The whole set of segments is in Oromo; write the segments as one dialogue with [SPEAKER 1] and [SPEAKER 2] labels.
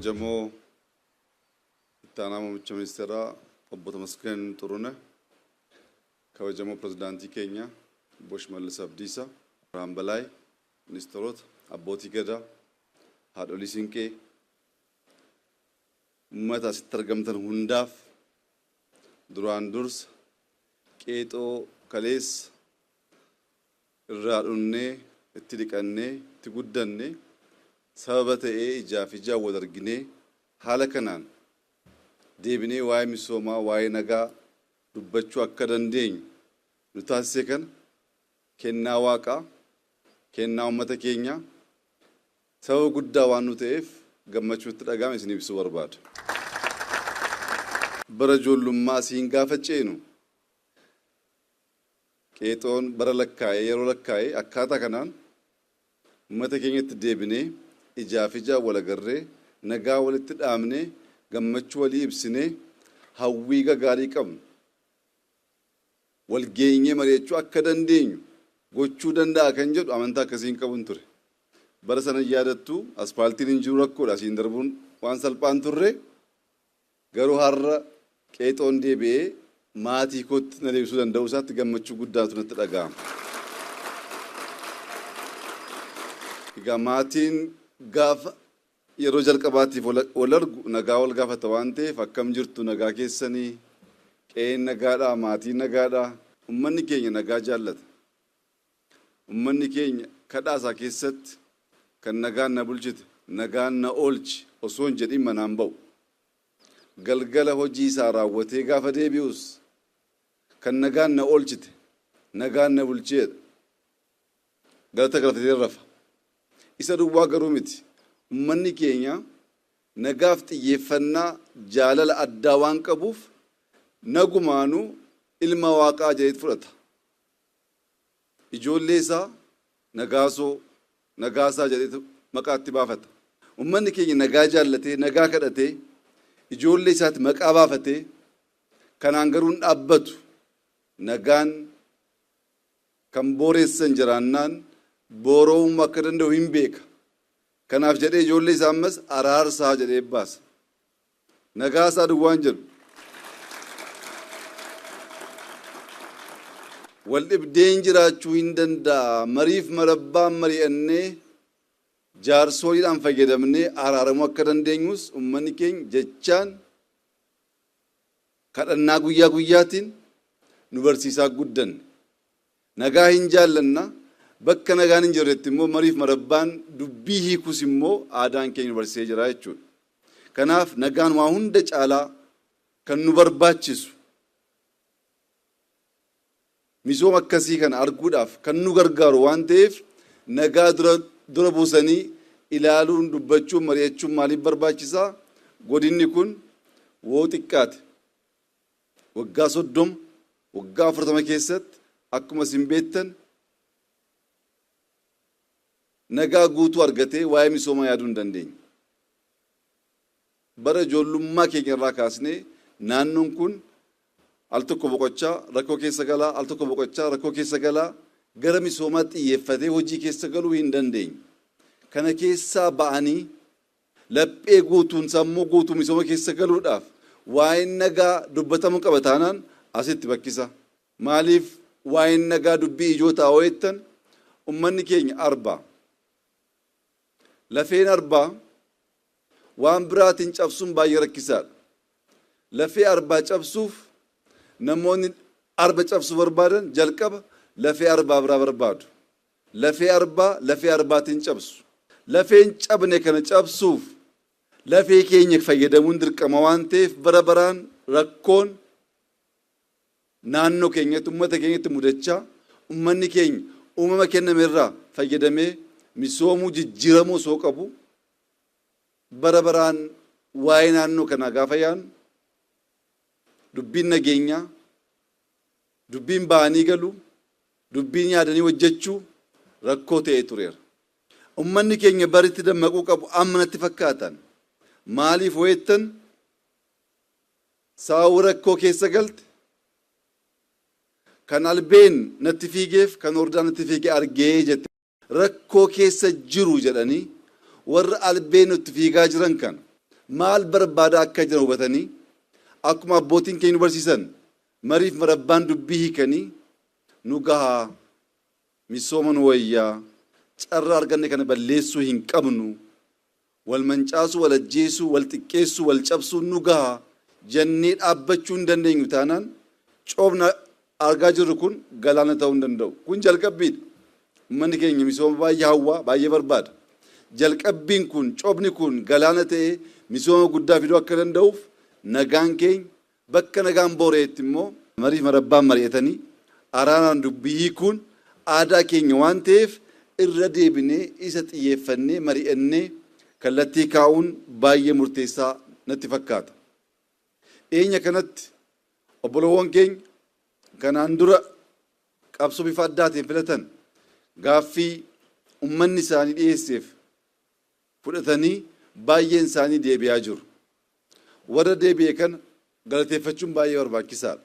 [SPEAKER 1] kabajamoo itti aanaa muummicha ministeeraa obbo Tamasgeen Xuruunee, kabajamoo pirezidaantii keenya obbo Shimallis Abdiisaa, Birhaan Balaay, ministeerota, abbootii gadaa, haadholii siinqee, uummata asitti argamtan hundaaf duraan dursa qeexoo kaleessa irraa dhunnee itti dhiqannee itti guddannee sababa ta'ee ijaaf ijaan wal arginee haala kanaan deebinee waa'ee misoomaa waa'ee nagaa dubbachuu akka dandeenyu nu taasise kana kennaa waaqaa kennaa uummata keenyaa sababa guddaa waan nu ta'eef gammachuutti dhaga'ame isin ibsuu barbaada. Bara ijoollummaa siin gaafa ceenu qeexoon bara lakkaa'ee yeroo lakkaa'ee akkaataa kanaan uummata keenyatti deebinee ijaaf ijaan wal agarree nagaa walitti dhaamnee gammachuu walii ibsinee hawwii gaarii qabnu wal geenyee mari'achuu akka dandeenyu gochuu danda'a kan jedhu amantaa akkasiin qabuun ture. Bara sana yaadattu aspaaltiin hin jiru rakkoodha asiin darbuun waan salphaan turre garuu har'a qeexoon deebi'ee maatii kootti na deebisuu danda'u isaatti gammachuu guddaatu natti dhaga'ama. Egaa maatiin gaafa yeroo jalqabaatiif wal argu nagaa wal gaafata waan ta'eef akkam jirtu nagaa keessanii qe'een nagaadhaa maatiin nagaadhaa ummanni keenya nagaa jaallata. Ummanni keenya kadhaasaa keessatti kan nagaan na bulchite nagaan na oolchi osoo hin jedhin manaan ba'u. Galgala hojii isaa raawwatee gaafa deebi'us kan nagaan na oolchite nagaan na bulcheedha. Galata galatatee rafa. Isa duwwaa garuu miti. Ummanni keenya nagaaf xiyyeeffannaa jaalala addaa waan qabuuf nagumaanuu ilma waaqaa jedhee fudhata. Ijoollee isaa nagaasoo nagaasaa jedhee maqaatti baafata. Ummanni keenya nagaa jaallatee nagaa kadhatee ijoollee isaatti maqaa baafatee kanaan garuu hin dhaabbatu. Nagaan kan booreessan jiraannaan boora'uu akka danda'u hin beeka. Kanaaf jedhee ijoollee isaa ammas araarsaa jedhee baasa. Nagaasaa duwwaan jedhu. Wal dhibdeen jiraachuu hin danda'a. Mariif marabbaan mari'annee jaarsoliidhaan fayyadamnee araaramuu akka dandeenyus uummanni keenya jechaan kadhannaa guyyaa guyyaatiin nu barsiisaa guddanne. Nagaa hin jaallanna. Bakka nagaan hin jirretti immoo mariif marabbaan dubbii hiikus immoo aadaan keenya barsiisee jira jechuudha. Kanaaf nagaan waa hunda caalaa kan nu barbaachisu misooma akkasii kana arguudhaaf kan nu gargaaru waan ta'eef nagaa dura buusanii ilaaluun dubbachuun mari'achuun maaliif barbaachisaa? Godinni kun woo xiqqaate waggaa 30 waggaa 40 keessatti akkuma isin beektan nagaa guutuu argatee waa'ee misoomaa yaaduu hin dandeenye. Bara ijoollummaa keenya irraa kaasnee naannoon kun al tokko boqochaa rakkoo keessa galaa al tokko boqochaa rakkoo keessa galaa gara misoomaatti xiyyeeffatee hojii keessa galuu hin dandeenye. Kana keessaa ba'anii laphee guutuun sammuu guutuu misooma keessa galuudhaaf waa'een nagaa dubbatamuu qaba taanaan asitti bakkisa. Maaliif waa'een nagaa dubbii ijoo taa'oo jettan ummanni keenya arbaa. Lafeen arbaa waan biraatiin cabsuun baay'ee rakkisaadha. Lafee arbaa cabsuuf namoonni arba cabsuu barbaadan jalqaba lafee arbaa biraa barbaadu. Lafee arbaatiin cabsu. Lafeen cabne kana cabsuuf lafee keenya fayyadamuun dirqama waan ta'eef bara baraan rakkoon naannoo keenyatti uummata keenyatti mudachaa uummanni keenya uumama kenname irraa fayyadamee misoomuu jijjiiramuu osoo qabu bara baraan waa'ee naannoo kanaa gaafa yaanu dubbiin nageenyaa dubbiin ba'anii galu dubbiin yaadanii hojjechuu rakkoo ta'ee tureera. Uummanni keenya baritti dammaquu qabu amma natti fakkaatan maaliif ho'ettan saawwa rakkoo keessa galte kan albeen natti fiigeef kan hordaan natti fiige argee jette rakkoo keessa jiru jedhanii warra albeen nutti fiigaa jiran kan maal barbaada akka jiran hubatanii akkuma abbootiin keenya nu barsiisan mariif marabbaan dubbii hiikanii nu gahaa misooma nu wayyaa carraa arganne kana balleessuu hin qabnu wal mancaasuu wal ajjeesuu wal xiqqeessuu wal cabsuu nu gahaa jennee dhaabbachuu hin dandeenyu taanaan coobna argaa jirru kun galaana ta'uu hin danda'u. Kun jalqabbiidha. Uummanni keenya misooma baay'ee hawwaa baay'ee barbaada. Jalqabbiin kun coobni kun galaana ta'ee misooma guddaa fiduu akka danda'uuf nagaan keenya bakka nagaan booreetti immoo mariif marabbaan mari'atanii araaraan dubbii hiikuun aadaa keenya waan ta'eef irra deebinee isa xiyyeeffannee mari'annee kallattii kaa'uun baay'ee murteessaa natti fakkaata. Dhiyeenya kanatti obbolowwan keenya kanaan dura qabsoo bifa addaatiin filatan gaaffii uummanni isaanii dhiyeesseef fudhatanii baay'een isaanii deebi'aa jiru. Warra deebi'e kana galateeffachuun baay'ee barbaachisaadha.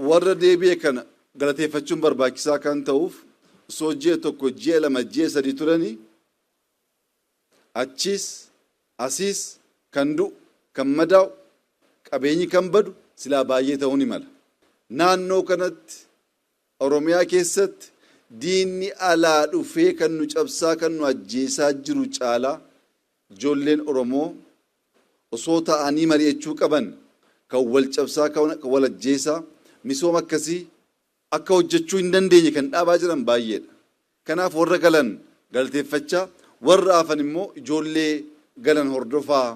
[SPEAKER 1] Warra deebi'e kana galateeffachuun barbaachisaa kan ta'uuf osoo ji'a tokko ji'a lama ji'a sadii turanii achiis asiis kan du'u kan madaa'u qabeenyi kan badu silaa baay'ee ta'uu ni mala. Naannoo kanatti Oromiyaa keessatti diinni alaa dhufee kan nu cabsaa kan nu ajjeesaa jiru caalaa ijoolleen Oromoo osoo ta'anii mari'achuu qaban kan wal cabsaa kan wal ajjeesaa misooma akkasii akka hojjechuu hin dandeenye kan dhaabaa jiran baay'eedha. Kanaaf warra galan galateeffachaa warra hafan immoo ijoollee galan hordofaa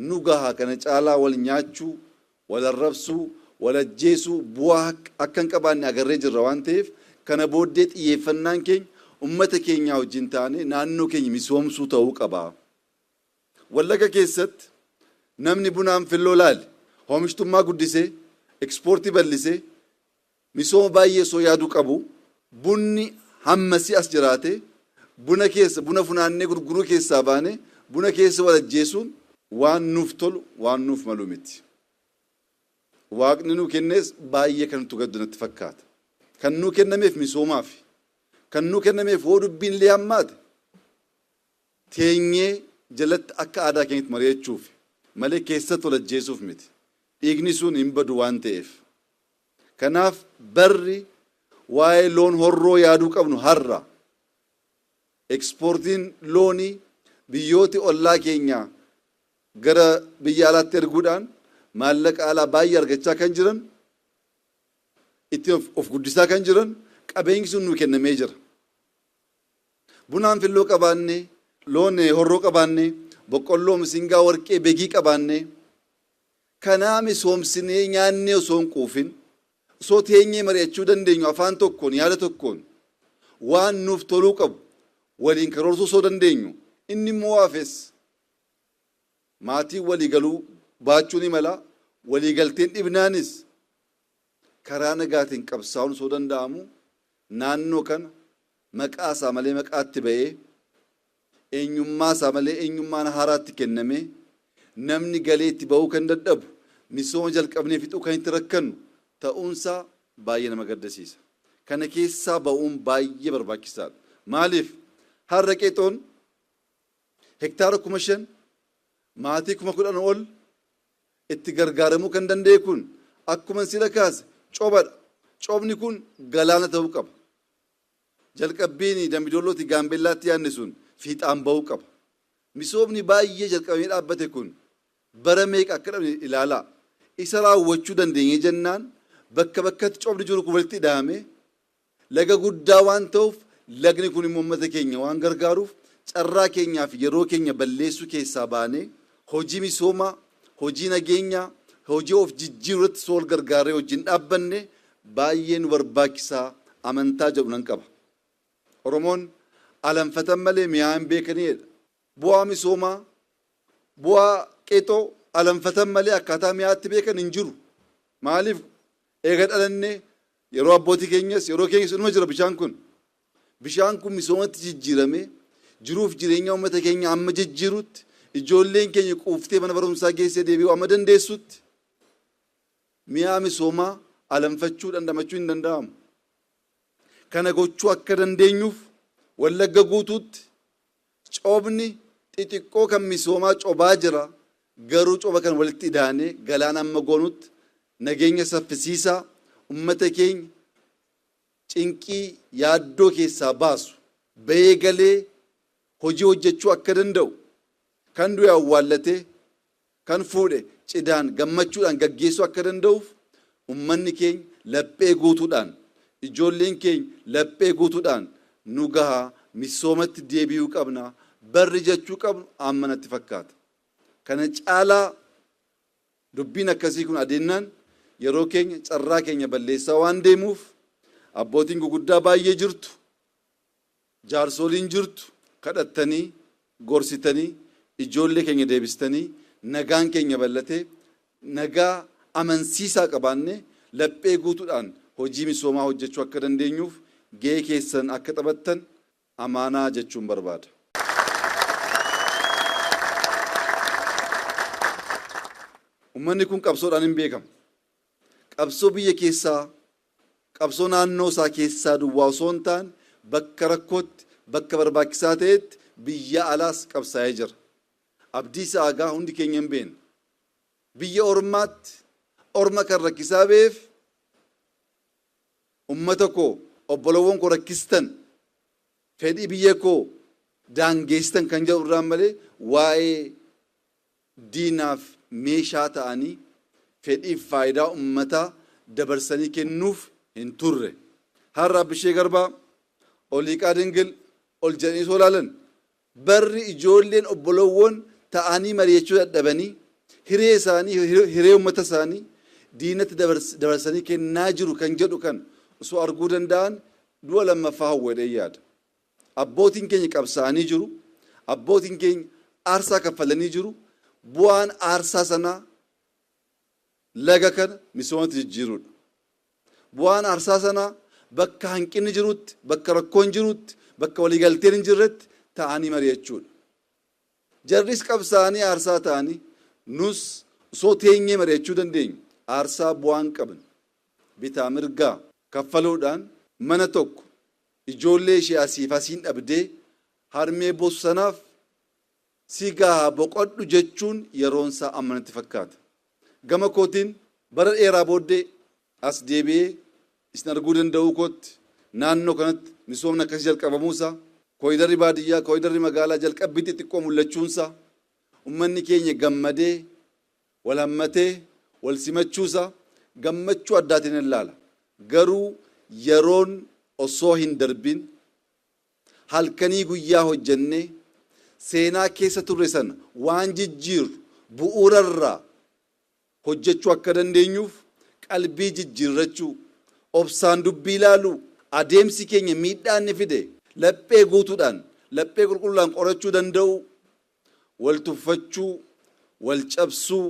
[SPEAKER 1] nu gahaa kana caalaa wal nyaachuu wal arrabsuu wal ajjeesuu bu'aa akka hin qabaanne agarree jirra waan ta'eef kana booddee xiyyeeffannaan keenya uummata keenyaa wajjin taane naannoo keenya misoomsuu ta'uu qaba. Wallagga keessatti namni bunaan filloo laale oomishtummaa guddisee ekspoortii bal'isee misooma baay'ee soo yaaduu qabu bunni hammasii as jiraate buna funaannee gurguruu keessaa baane buna keessa wal ajjeesuun waan nuuf tolu waan nuuf malu miti. Waaqni nu kennees baay'ee kan nutti gaddu natti fakkaata. Kan nu kennameef misoomaaf kan nu kennameef hoo dubbiin illee hammaate teenyee jalatti akka aadaa keenyatti mari'achuuf malee keessatti wal ajjeesuuf miti. Dhiigni sun hin badu waan ta'eef. Kanaaf barri waa'ee loon horroo yaaduu qabnu har'a. Ekspoortiin loonii biyyooti ollaa keenyaa gara biyya alaatti erguudhaan maallaqa alaa baay'ee argachaa kan jiran itti of guddisaa kan jiran qabeenyi sun nu kennamee jira. Bunaan filloo qabaannee loon horroo qabaannee boqqolloo misingaa warqee begii qabaannee kanaa misoomsinee nyaannee osoo hin quufin osoo teenyee mari'achuu dandeenyu afaan tokkoon yaada tokkoon waan nuuf toluu qabu waliin karoorsuu osoo dandeenyu inni immoo haafes maatii waliigaluu baachuu ni mala waliigalteen dhibnaanis karaa nagaatiin qabsaa'uun osoo danda'amu naannoo kana maqaa isaa malee maqaatti ba'ee eenyummaa isaa malee eenyummaan haaraatti kennamee namni galee itti ba'uu kan dadhabu misooma jalqabnee fixuu kan itti rakkannu ta'uunsaa baay'ee nama gaddisiisa. Kana keessaa ba'uun baay'ee barbaachisaadha. Maaliif har'a qeexoon hektaara 5,000 maatii 10,000 ol itti gargaaramuu kan danda'e kun akkuma sila kaase coobadha. Coobni kun galaana ta'uu qaba. Jalqabbiin Dambidollootti Gaambellaatti yaadne sun fiixaan ba'uu qaba. Misoomni baay'ee jalqabamee dhaabbate kun bara meeqa akka dhabne ilaalaa. Isa raawwachuu dandeenye jennaan bakka bakkatti coobni jiru kun walitti hidhamee laga guddaa waan ta'uuf lagni kun immoo uummata keenya waan gargaaruuf carraa keenyaaf yeroo keenya balleessuu keessaa baanee hojii misoomaa, hojii nageenyaa, hojii of jijjiiruutti sool gargaaree wajjin dhaabbanne baay'ee nu barbaachisaa amantaa jedhu nan qaba. Oromoon alanfatan malee mi'aa hin beekaniidha. Bu'aa misoomaa, bu'aa qeexoo alanfatan malee akkaataa mi'aatti beekan hin jiru. Maaliif eega dhalannee yeroo abbootii keenyas yeroo keenyas inuma jira bishaan kun. Bishaan kun misoomatti jijjiiramee jiruuf jireenya uummata keenya amma jijjiirutti ijoolleen keenya quuftee mana barumsaa geessee deebi'uu amma dandeessutti mi'aa misoomaa alanfachuu dandamachuu hin danda'amu. Kana gochuu akka dandeenyuuf Wallagga guutuutti coobni xixiqqoo kan misoomaa cobaa jira garuu coba kan walitti idaanee galaana amma goonutti nageenya saffisiisaa ummata keenya cinqii yaaddoo keessaa baasu bahee galee hojii hojjechuu akka danda'u kan du'e awwaallatee kan fuudhe cidhaan gammachuudhaan gaggeessuu akka danda'uuf ummanni keenya laphee guutuudhaan ijoolleen keenya laphee guutuudhaan nu gahaa misoomatti deebi'uu qabna barri jechuu qabnu ammanatti fakkaata. Kana caalaa dubbiin akkasii kun adeemnaan yeroo keenya carraa keenya balleessaa waan deemuuf abbootiin guguddaa baay'ee jirtu jaarsoliin jirtu kadhattanii gorsitanii ijoollee keenya deebistanii nagaan keenya bal'atee nagaa amansiisaa qabaanne laphee guutuudhaan hojii misoomaa hojjechuu akka dandeenyuuf gahee keessan akka taphattan amaanaa jechuun barbaada. Ummanni kun qabsoodhaan hin beekamu. Qabsoo biyya keessaa qabsoo naannoo isaa keessaa duwwaa osoo hin taane bakka rakkootti bakka barbaachisaa ta'etti biyya alaas qabsaa'ee jira. Abdii Saagaa hundi keenya hin beeknu. Biyya ormaatti orma kan rakkisaa beef ummata koo obbolowwan koo rakkistan fedhii biyya koo daangeessitan kan jedhu irraan malee waa'ee diinaaf meeshaa ta'anii fedhiif faayidaa ummataa dabarsanii kennuuf hin turre. Har'a Bishee Garbaa Oliiqaa Dingil ol jedhanii soo ilaalan barri ijoolleen obbolowwan ta'anii mari'achuu dadhabanii hiree isaanii hiree ummata isaanii diinatti dabarsanii kennaa jiru kan jedhu kan osoo arguu danda'an du'a lammaffaa hawwadhee yaada. Abbootiin keenya qabsaa'anii jiru. Abbootiin keenya aarsaa kaffalanii jiru. Bu'aan aarsaa sanaa laga kana misoomatti jijjiiruudha. Bu'aan aarsaa sanaa bakka hanqinni jirutti, bakka rakkoon jirutti, bakka waliigalteen hin jirretti ta'anii mari'achuudha. Jarris qabsaa'anii aarsaa ta'anii nus osoo teenyee mari'achuu dandeenyu aarsaa bu'aan qaban bitaa mirgaa kaffaluudhaan mana tokko ijoollee ishee asiif asiin dhabdee harmee boosu sanaaf si gahaa boqodhu jechuun yeroon isaa ammanatti fakkaata. Gama kootiin bara dheeraa booddee as deebi'ee isin arguu danda'uu kootti naannoo kanatti misoomni akkasii jalqabamuusaa kooyidarri baadiyyaa kooyidarri magaalaa jalqabbii xixiqqoo mul'achuunsaa ummanni keenya gammadee wal hammatee wal simachuusaa gammachuu addaatiin ilaala. Garuu yeroon osoo hin darbin halkanii guyyaa hojjennee seenaa keessa turre sana waan jijjiiru bu'uurarraa hojjechuu akka dandeenyuuf qalbii jijjiirrachuu obsaan dubbii ilaaluu adeemsi keenya miidhaa inni fide laphee guutuudhaan laphee qulqulluudhaan qorachuu danda'u wal tuffachuu wal cabsuu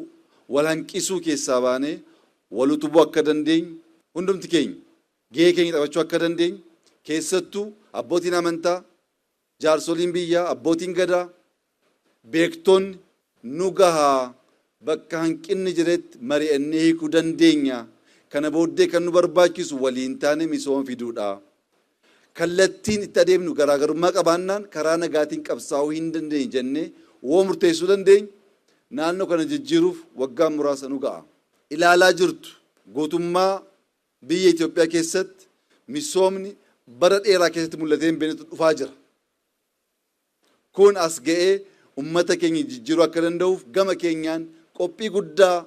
[SPEAKER 1] wal hanqisuu keessaa baanee wal utubuu akka dandeenyu hundumti keenya gahee keenya taphachuu akka dandeenyu keessattuu abbootiin amantaa jaarsoliin biyyaa abbootiin gadaa beektoonni nu gahaa bakka hanqinni jiretti mari'annee hiikuu dandeenya. Kana booddee kan nu barbaachisu waliin taane misooma fiduudha. Kallattiin itti adeemnu garaagarummaa qabaannaan karaa nagaatiin qabsaa'uu hin dandeenye jennee woo murteessuu dandeenya. Naannoo kana jijjiiruuf waggaa muraasa nu ga'a. Ilaalaa jirtu guutummaa biyya Itoophiyaa keessatti misoomni bara dheeraa keessatti mul'atee hin beeknetu dhufaa jira. Kun as ga'ee ummata keenya jijjiiruu akka danda'uuf gama keenyaan qophii guddaa,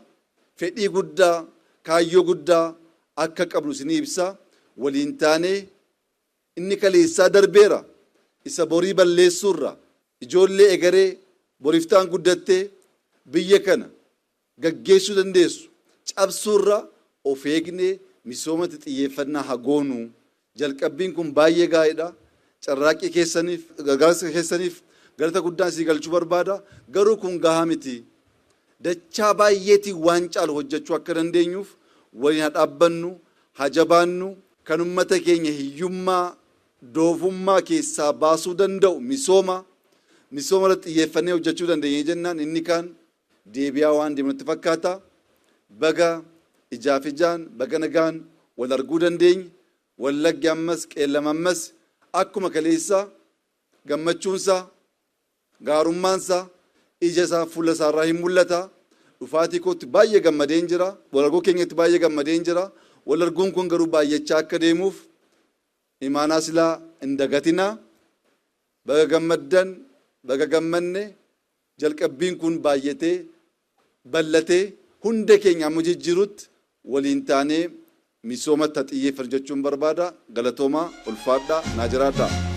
[SPEAKER 1] fedhii guddaa, kaayyoo guddaa akka qabnu isinii ibsa. Waliin taanee inni kaleessaa darbeera isa borii balleessuurra ijoollee egeree boriftaan guddattee biyya kana gaggeessuu dandeessu cabsuurra of eegnee misoomatti xiyyeeffannaa hagoonu. Jalqabbiin kun baay'ee gaariidha. Carraaqqii keessaniif gargaarsa keessaniif galata guddaan sii galchuu barbaada. Garuu kun gahaa miti. Dachaa baay'eetiin waan caalu hojjechuu akka dandeenyuuf waliin haa dhaabbannu, haa jabaannu. Kan ummata keenya hiyyummaa doofummaa keessaa baasuu danda'u misooma irratti xiyyeeffannee hojjechuu dandeenya jennaan inni kaan deebi'aa waan deemnutti fakkaata. Baga ijaaf ijaan baga nagaan wal arguu dandeenya. Wallaggi ammas qeellama ammas akkuma kaleessaa gammachuunsaa gaarummaansa ija isaa fuula isaarraa hin mul'ata. Dhufaatii kootti baay'ee gammadeen jira. Walarguu keenyatti baay'ee gammadeen jira. Walarguun kun garuu baay'achaa akka deemuuf imaanaa silaa hin dagatinaa. Baga gammaddan, baga gammanne jalqabbiin kun baay'atee bal'atee hunda keenya amma jijjiirutti waliin taanee misoomatti xiyyeeffatu jechuun barbaada. Galatoomaa ulfaadhaa naa jiraadhaa.